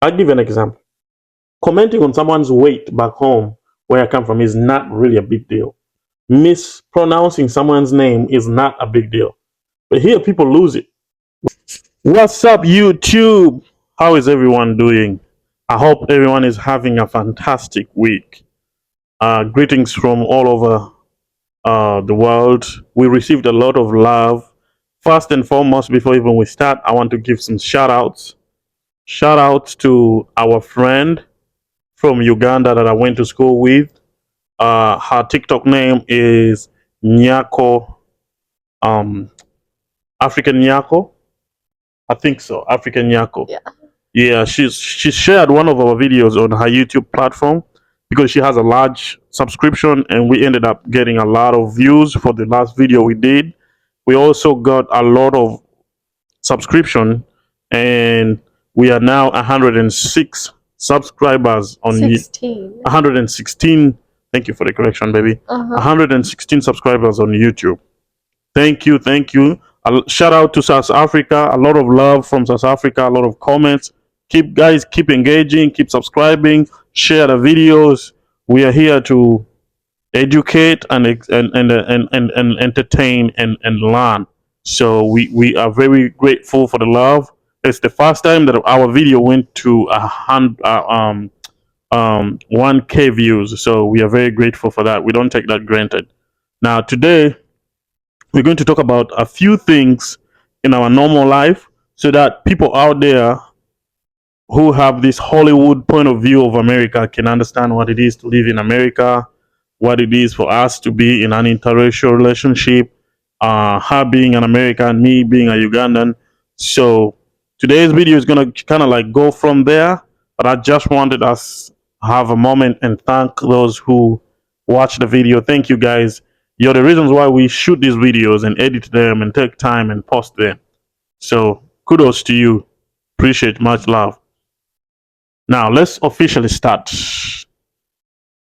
I'll give you an example. Commenting on someone's weight back home where I come from is not really a big deal. Mispronouncing someone's name is not a big deal. But here people lose it. What's up, YouTube? How is everyone doing? I hope everyone is having a fantastic week. Greetings from all over the world. We received a lot of love. First and foremost, before even we start, I want to give some shout outs. Shout outs to our friend from Uganda that I went to school with. Her TikTok name is Nyako, um, African Nyako. I think so, African Nyako. Yeah. Yeah, she shared one of our videos on her YouTube platform because she has a large subscription, and we ended up getting a lot of views for the last video we did. We also got a lot of subscription, and we are now 106 subscribers on 16. 116. Thank you for the correction, baby. 116 subscribers on YouTube. Thank you, thank you. Shout out to South Africa. A lot of love from South Africa. A lot of comments. Keep engaging. Keep subscribing. Share the videos. We are here to educate and entertain and learn. So we are very grateful for the love. It's the first time that our video went to 1K views. So we are very grateful for that. We don't take that granted. Now today we're going to talk about a few things in our normal life so that people out there who have this Hollywood point of view of America can understand what it is to live in America, what it is for us to be in an interracial relationship, her being an American, me being a Ugandan. So today's video is gonna kind of like go from there, but I just wanted us to have a moment and thank those who watched the video. Thank you guys. You're the reasons why we shoot these videos and edit them and take time and post them. So kudos to you. Appreciate, much love. Now let's officially start.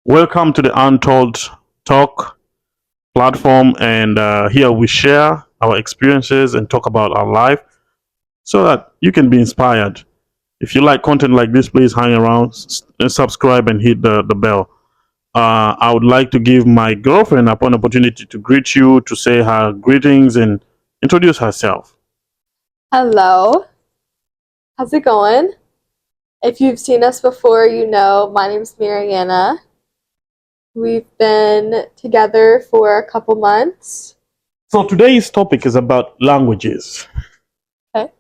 Welcome to the Untold Talk platform, and here we share our experiences and talk about our life so that you can be inspired. If you like content like this, please hang around, subscribe, and hit the bell. I would like to give my girlfriend an opportunity to greet you, to say her greetings, and introduce herself. Hello. How's it going? If you've seen us before, you know my name's MaryAnna. We've been together for a couple months. So today's topic is about languages. Okay.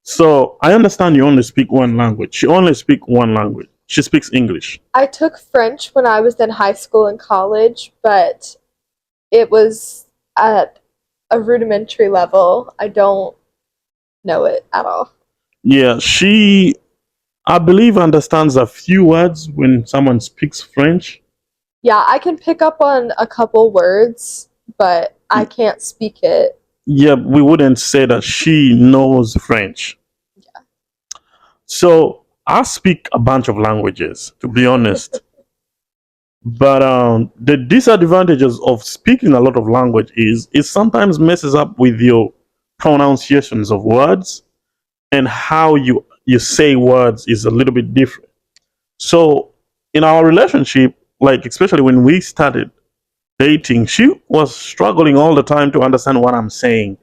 So I understand you only speak one language. She only speaks one language. She speaks English. I took French when I was in high school and college, but it was at a rudimentary level. I don't know it at all. Yeah, she, I believe, understands a few words when someone speaks French. Yeah, I can pick up on a couple words, but I can't speak it. Yeah, we wouldn't say that she knows French. Yeah. So I speak a bunch of languages, to be honest. But the disadvantages of speaking a lot of language is it sometimes messes up with your pronunciations of words, and how you say words is a little bit different. So in our relationship, like especially when we started dating, she was struggling all the time to understand what I'm saying.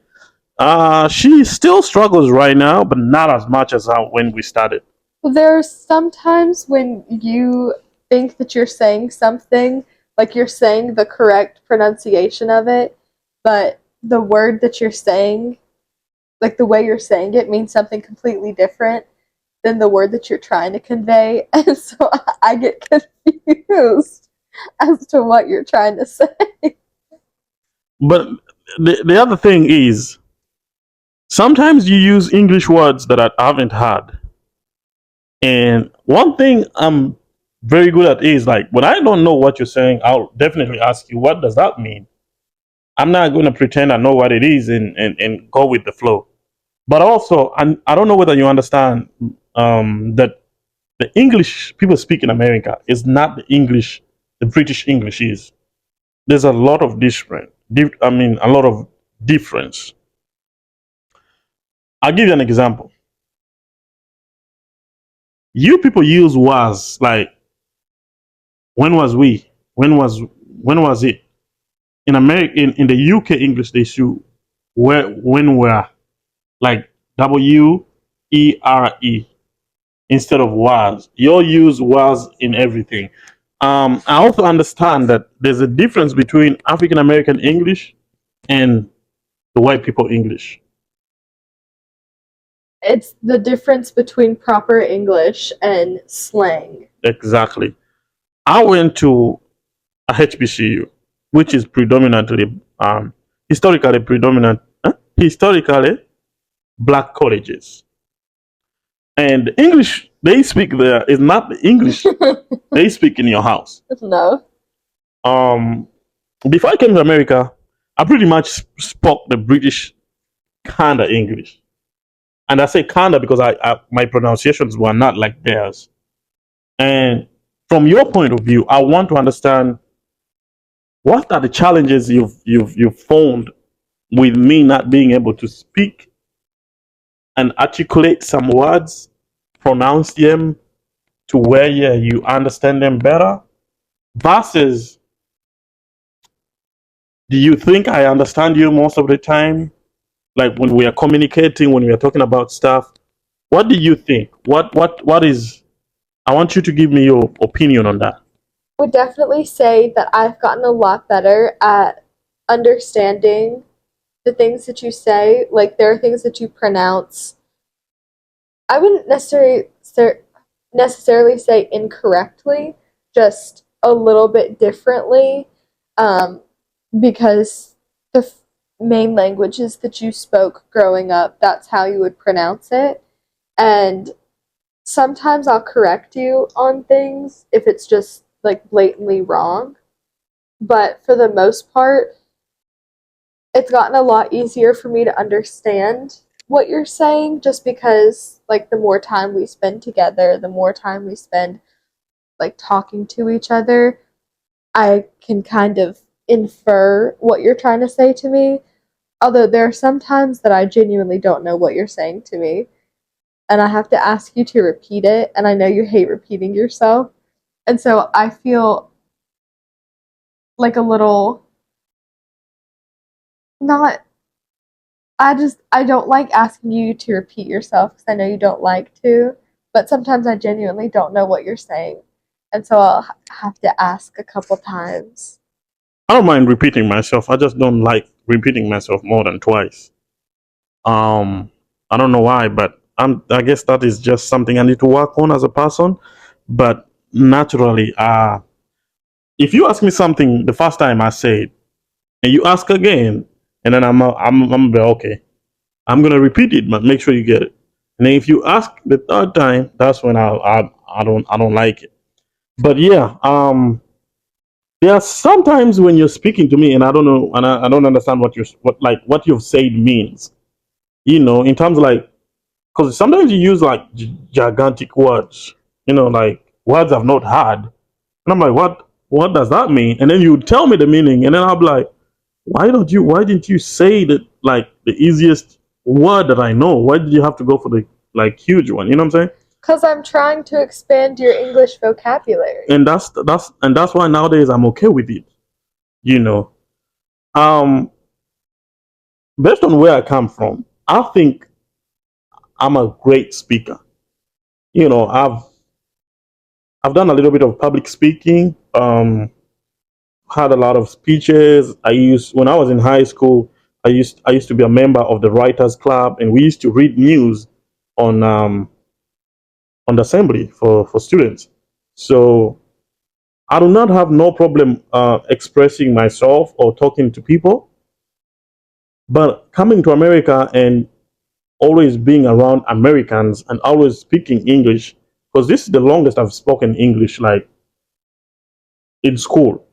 She still struggles right now, but not as much as when we started. Well, there's sometimes when you think that you're saying something, like you're saying the correct pronunciation of it, but the word that you're saying, like the way you're saying it, means something completely different than the word that you're trying to convey. And so I get confused as to what you're trying to say. But the other thing is, sometimes you use English words that I haven't heard. And one thing I'm very good at is like when I don't know what you're saying, I'll definitely ask you, what does that mean? I'm not going to pretend I know what it is and go with the flow. But also, I don't know whether you understand that the English people speak in America is not the English the British English is. There's a lot of a lot of difference. I'll give you an example. You people use was like when was we? When was it? In America, in the UK English, they should when were like WERE instead of was. You'll use was in everything. I also understand that there's a difference between African American English and the white people English. It's the difference between proper English and slang. Exactly. I went to a HBCU, which is predominantly historically historically black colleges. And the English they speak there is not the English they speak in your house. No. Um, Before I came to America, I pretty much spoke the British kind of English, and I say kinda because I my pronunciations were not like theirs. And from your point of view, I want to understand what are the challenges you've found with me not being able to speak and articulate some words, pronounce them to where yeah, you understand them better, versus do you think I understand you most of the time? Like when we are communicating, when we are talking about stuff, what do you think? What is? I want you to give me your opinion on that. Would definitely say that I've gotten a lot better at understanding the things that you say. Like there are things that you pronounce. I wouldn't necessarily say incorrectly, just a little bit differently, um, because the main languages that you spoke growing up, that's how you would pronounce it. And sometimes I'll correct you on things if it's just like blatantly wrong. But for the most part, it's gotten a lot easier for me to understand what you're saying just because like the more time we spend together, the more time we spend like talking to each other, I can kind of infer what you're trying to say to me. Although there are some times that I genuinely don't know what you're saying to me and I have to ask you to repeat it, and I know you hate repeating yourself. And so I feel like a little not I don't like asking you to repeat yourself because I know you don't like to, but sometimes I genuinely don't know what you're saying. And so I'll have to ask a couple times. I don't mind repeating myself. I just don't like repeating myself more than twice. Um, I don't know why, but I guess that is just something I need to work on as a person. But naturally, if you ask me something the first time I say it, and you ask again, and then I'm gonna be okay. I'm gonna repeat it, but make sure you get it. And then if you ask the third time, that's when I don't like it. But yeah, there are sometimes when you're speaking to me, and I don't know, and I don't understand what you've said means. In terms of like, because sometimes you use like gigantic words. Like words I've not heard, and I'm like, what does that mean? And then you tell me the meaning, and then I'll be like, why didn't you say that like the easiest word that I know? Why did you have to go for the like huge one? You know what I'm saying? Because I'm trying to expand your English vocabulary. And that's why nowadays I'm okay with it. You know, um, based on where I come from, I think I'm a great speaker. I've done a little bit of public speaking. Had a lot of speeches. When I was in high school. I used to be a member of the Writers Club, and we used to read news on on the assembly for students. So I do not have no problem expressing myself or talking to people. But coming to America and always being around Americans and always speaking English, because this is the longest I've spoken English like in school.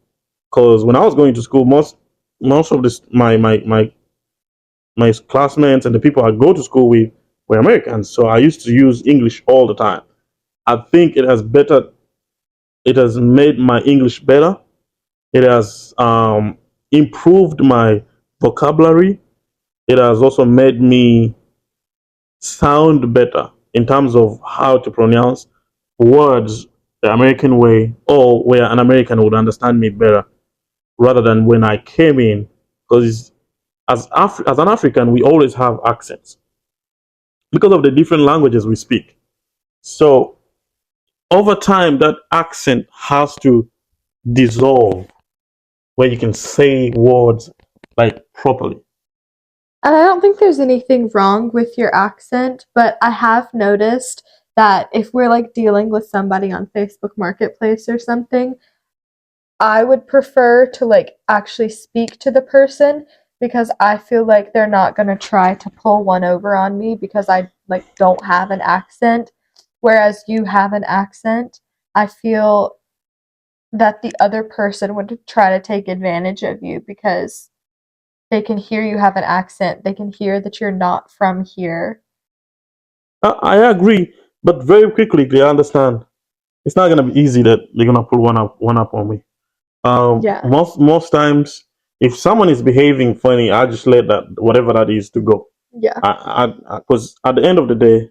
Because when I was going to school, most of this my classmates and the people I go to school with were Americans, so I used to use English all the time. I think it has made my English better. It has improved my vocabulary. It has also made me sound better in terms of how to pronounce words the American way, or where an American would understand me better, rather than when I came in. Because as an African, we always have accents because of the different languages we speak. So over time, that accent has to dissolve where you can say words like properly. And I don't think there's anything wrong with your accent, but I have noticed that if we're like dealing with somebody on Facebook Marketplace or something, I would prefer to like actually speak to the person because I feel like they're not going to try to pull one over on me because I like don't have an accent, whereas you have an accent. I feel that the other person would try to take advantage of you because they can hear you have an accent. They can hear that you're not from here. I agree, but very quickly they understand it's not gonna be easy that they're gonna put one up on me. Yeah. Most times, if someone is behaving funny, I just let that whatever that is to go. Yeah. Because at the end of the day,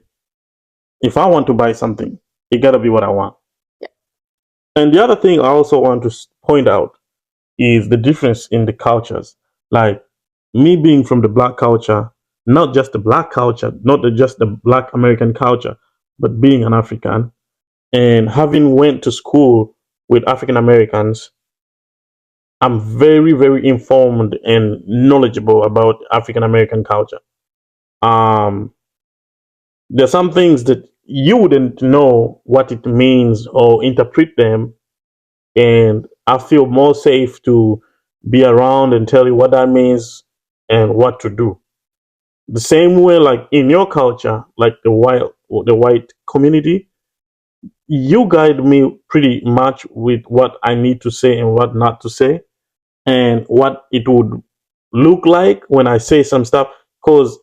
if I want to buy something, it gotta be what I want. Yeah. And the other thing I also want to point out is the difference in the cultures. Like me being from the black culture, not just the black culture, just the black American culture, but being an African and having went to school with African Americans, I'm very, very informed and knowledgeable about African American culture. Um, there's some things that you wouldn't know what it means or interpret them, and I feel more safe to be around and tell you what that means and what to do. The same way, like in your culture, like the white community, you guide me pretty much with what I need to say and what not to say, and what it would look like when I say some stuff. Because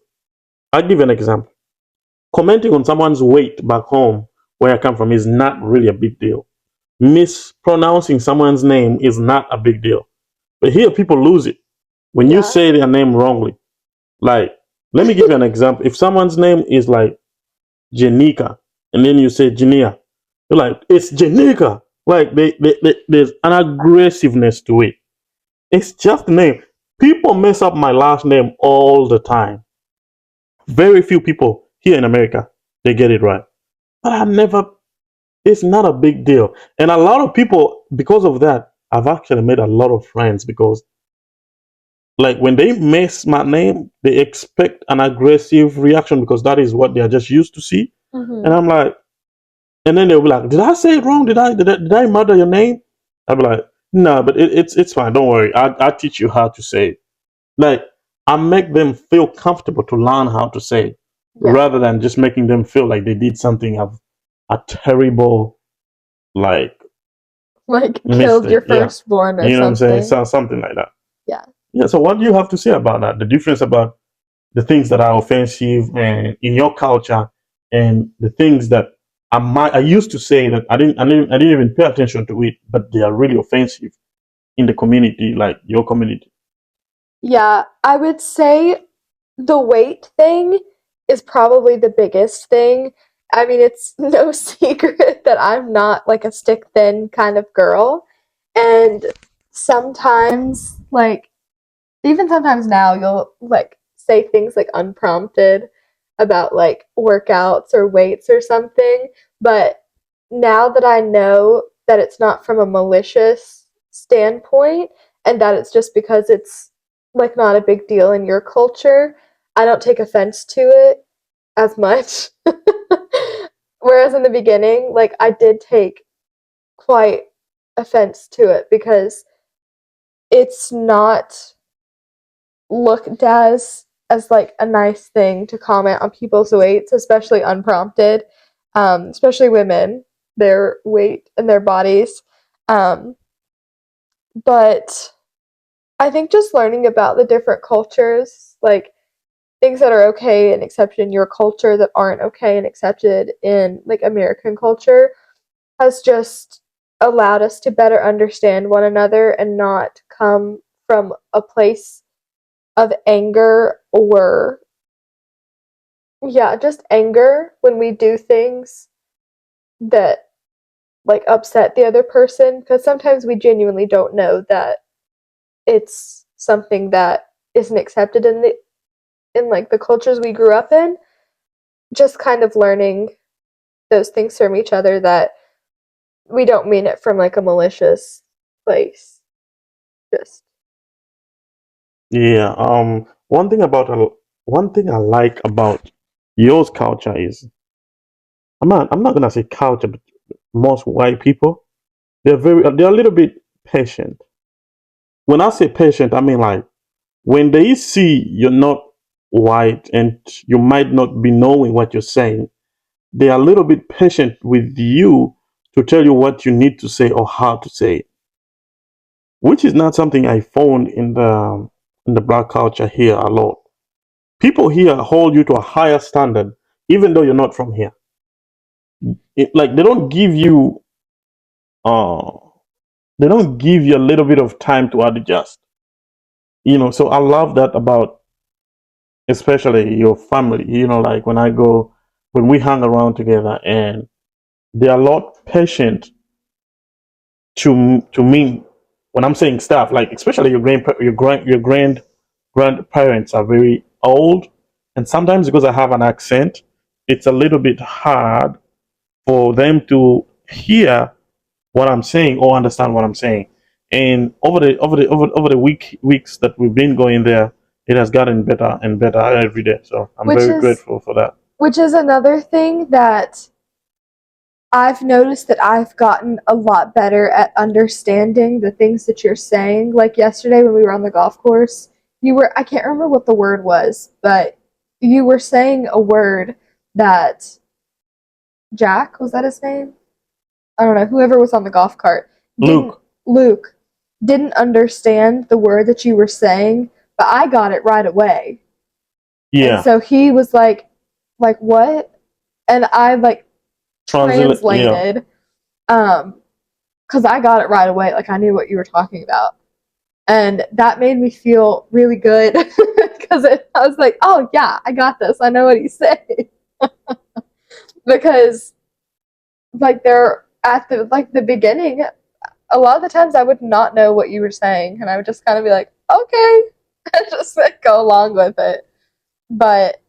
I'll give you an example. Commenting on someone's weight back home, where I come from, is not really a big deal. Mispronouncing someone's name is not a big deal. But here, people lose it when you Yeah. say their name wrongly. Like, let me give you an example. If someone's name is like Janika, and then you say Jania, you're like, it's Janika. Like, there's an aggressiveness to it. It's just a name. People mess up my last name all the time. Very few people here in America, they get it right. But I never, it's not a big deal. And a lot of people, because of that, I've actually made a lot of friends because, like, when they mess my name, they expect an aggressive reaction because that is what they are just used to see. And Hmm. I'm like, and then they'll be like, "Did I say it wrong? Did I murder your name?" I'll be like, "No, but it's fine. Don't worry. I'll teach you how to say it." Like, I make them feel comfortable to learn how to say it, Yeah. rather than just making them feel like they did something of a terrible, like, Like killed mistake. your Yeah, firstborn or you know what I'm saying? something. So something like that. Yeah. Yeah. So what do you have to say about that? The difference about the things that are offensive and in your culture, and the things that I used to say that I didn't even pay attention to it, but they are really offensive in the community, like your community. Yeah, I would say the weight thing is probably the biggest thing. I mean, it's no secret that I'm not like a stick thin kind of girl. And sometimes, like, even sometimes now, you'll like say things like unprompted about like workouts or weights or something. But now that I know that it's not from a malicious standpoint and that it's just because it's like not a big deal in your culture, I don't take offense to it as much. Whereas in the beginning, like I did take quite offense to it because it's not looked as like a nice thing to comment on people's weights, especially unprompted, especially women, their weight and their bodies. Um, but I think just learning about the different cultures, like things that are okay and accepted in your culture that aren't okay and accepted in like American culture, has just allowed us to better understand one another and not come from a place of anger or yeah, just anger when we do things that like upset the other person, because sometimes we genuinely don't know that it's something that isn't accepted in like the cultures we grew up in. Just kind of learning those things from each other, that we don't mean it from like a malicious place. Just Yeah. One thing I like about yours culture is I'm not gonna say culture, but most white people they're a little bit patient. When I say patient, I mean like when they see you're not white and you might not be knowing what you're saying, they are a little bit patient with you to tell you what you need to say or how to say it, which is not something I found in the black culture here a lot. People here hold you to a higher standard, even though you're not from here. Like uh, they don't give you a little bit of time to adjust. So I love that about especially your family. Like when we hang around together, and they're a lot patient to me when I'm saying stuff. Like especially your grandparents are very old, and sometimes because I have an accent, it's a little bit hard for them to hear what I'm saying or understand what I'm saying. And over the weeks that we've been going there, it has gotten better and better every day. So I'm which very is grateful for that. which is another thing that I've noticed, that I've gotten a lot better at understanding the things that you're saying. Like yesterday when we were on the golf course, I can't remember what the word was, but you were saying a word that Jack, was that his name? I don't know, whoever was on the golf cart, didn't Luke, Luke didn't understand the word that you were saying, but I got it right away. And yeah, so he was like what? And I like translate, yeah, translated, because I got it right away. Like I knew what you were talking about, and that made me feel really good because I was like, oh yeah, I got this. I know what he's saying. Because like they're at the beginning, a lot of the times I would not know what you were saying, and I would just kind of be like, okay, and just like go along with it. But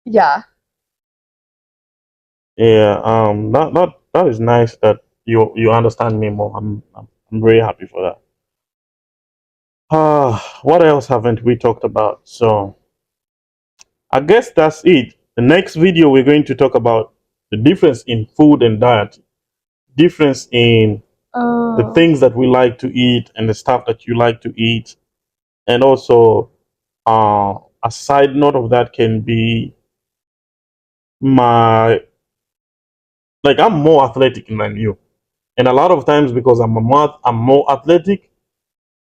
yeah, yeah. That is nice that you understand me more. I'm very happy for that. What else haven't we talked about? So I guess that's it. The next video we're going to talk about the difference in food and diet, difference in the oh, things that we like to eat and the stuff that you like to eat, and also a side note of that can be my like I'm more athletic than you, and a lot of times because I'm more athletic,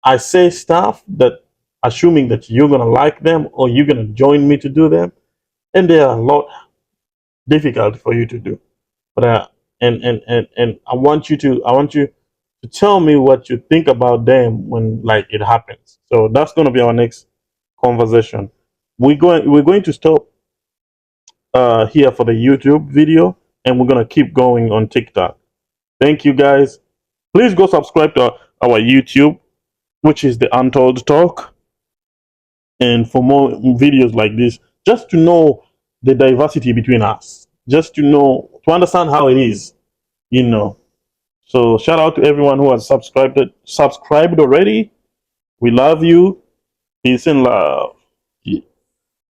I say stuff that assuming that you're gonna like them or you're gonna join me to do them, and they are a lot difficult for you to do. But and I want you to tell me what you think about them when like it happens. So that's gonna be our next conversation. We're going to stop here for the YouTube video, and we're gonna keep going on TikTok. Thank you guys. Please go subscribe to our YouTube, which is the Untold Talk, and for more videos like this, just to know the diversity between us, just to understand how it is, you know. So shout out to everyone who has subscribed already. We love you. Peace and love.